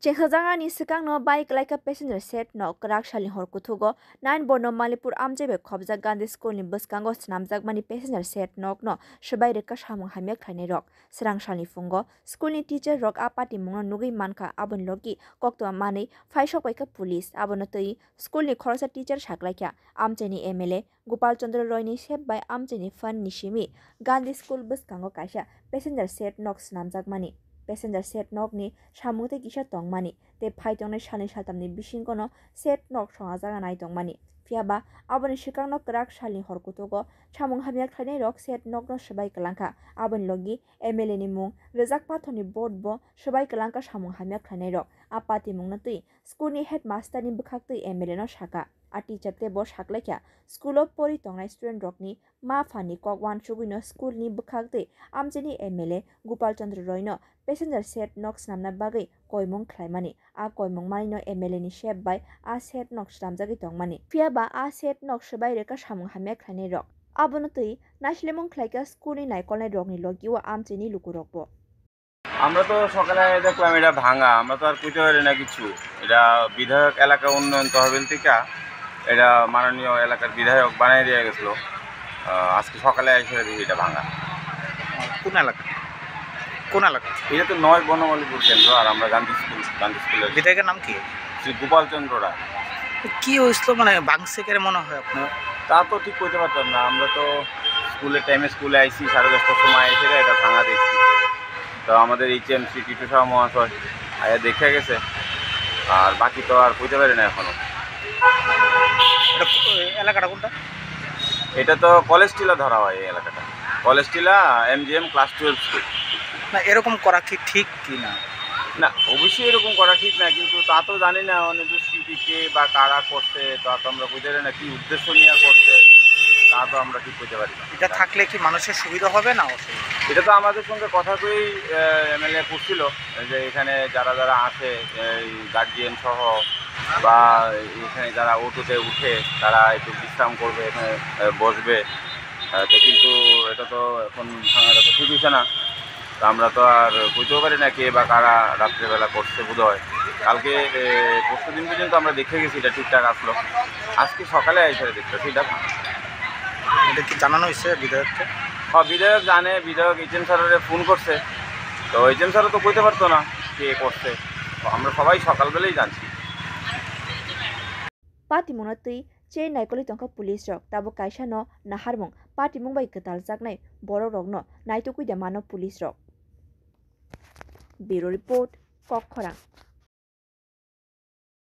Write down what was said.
Chehajangani sikangno bike like a passenger set no karakshali horkutugo 9 borno Malipur amjebe khobjak Gandhi school ni buskango snamjak mani passenger set nok no shabai reka samung hamyak thainai rok srangshali fungo school ni teacher rok apati mungno nugui manka abon logi kokto mani faisok baika police abono tei school ni khorsa teacher saklaikya amcheni MLA Gopal Chandra Roy ni sep by amcheni fan nishimi Gandhi school buskango kaisa passenger set nok snamjak mani passenger set nok ni samute kisa tongmani te phaitong shalni satamni bisingono set nok songajaga nai tongmani fiaba aboni sikangno krak shalni horkutogo samung hamyak thainai rok set nok no sabai kalangka aboni logi MLA ni mung rejak pathoni board bo sabai kalangka samung hamyak thainai rok apati mungno tui school ni headmaster ni bukhak tui MLA no saka a teacher te bo saklaikya school of pori tongnai student rok ni ma phani kokwan chuguino school ni bukhak tui amjeni MLA Gopal Chandra Roy no passenger set nok snamna bagai koimung khlaimani a koimung mani no MLA ni sep by a set nok slamjagi tongmani fiaba a set nok sabai reka samung hamya khlainai rok abono tui naslemung khlaika school ni naikolnai rok ni logiwa amcheni lukurokbo আমরা তো সকালে দেখলাম এটা ভাঙা আমরা তো আর কইতে পারি না কিছু এটা বিধায়ক এলাকা উন্নয়ন তহবিল থেকে এটা মাননীয় এলাকার বিধায়ক বানিয়ে দিয়ে গেছিল আজকে সকালে এসে দেখি এটা ভাঙা কোন এলাকা কোন এলাকা এটা তো 9 বনমালীপুর কেন্দ্র আর আমরা গান্ধী স্কুলের বিধায়কের নাম কি শ্রী গোপাল চন্দ্র রায় কি হয়েছিল মানে ভাঙছে কেন মনে হয় আপনার তা তো ঠিক কইতে পারতাম না আমরা তো স্কুলের টাইমে স্কুলে আইসি 10:30টার সময় এসে এটা ভাঙা দেখছি তো আমাদের HMC টিটু শাহ মহাশয় আয়া দেখে গেছে আর বাকি তো আর কইতে পারি না এখনো এলাকাটা কোনটা এটা তো কলেজ টিলা ধরা হয় এই এলাকাটা কলেজ টিলা MGM ক্লাস 12 স্কুল না এরকম করা কি ঠিক কি না না অবশ্যই এরকম করা ঠিক না কিন্তু তা তো জানি না অনেক দুষ্কৃতীকে বা কারা করছে তা তো আমরা বুঝতে পারি না কি উদ্দেশ্য নিয়ে করছে তা তো আমরা ঠিক করতে পারি না এটা থাকলে কি মানুষের সুবিধা হবে না এটা তো আমাদের সঙ্গে কথা কই MLA করছিল যে এখানে যারা যারা আসে গার্জিয়ান সহ বা এখানে যারা অটোতে উঠে তারা একটু বিশ্রাম করবে এখানে বসবে তো কিন্তু এটা তো এখন ভাঙাটা তো ঠিক হচ্ছে না তো আমরা তো আর বুঝতেও পারি না কে বা কারা রাত্রেবেলা করছে বোধ হয় কালকে পরশু দিন পর্যন্ত আমরা দেখে গেছি এটা ঠিকঠাক আসলো আজকে সকালে এসে দেখতে সেটা এটা কি জানানো হয়েছে বিধায়ককে হ্যাঁ বিধায়ক জানে বিধায়ক HM স্যারের ফোন করছে তো HM স্যারও তো কইতে পারতো না কে করছে তো আমরা সবাই সকালবেলাই জানছি Patimungno tui che naikoli tongka police rok tabo kaisa no naharmung patimung bai ketal jaknai borok rok no naitukui da mano police rok Bureau report Kokkhorang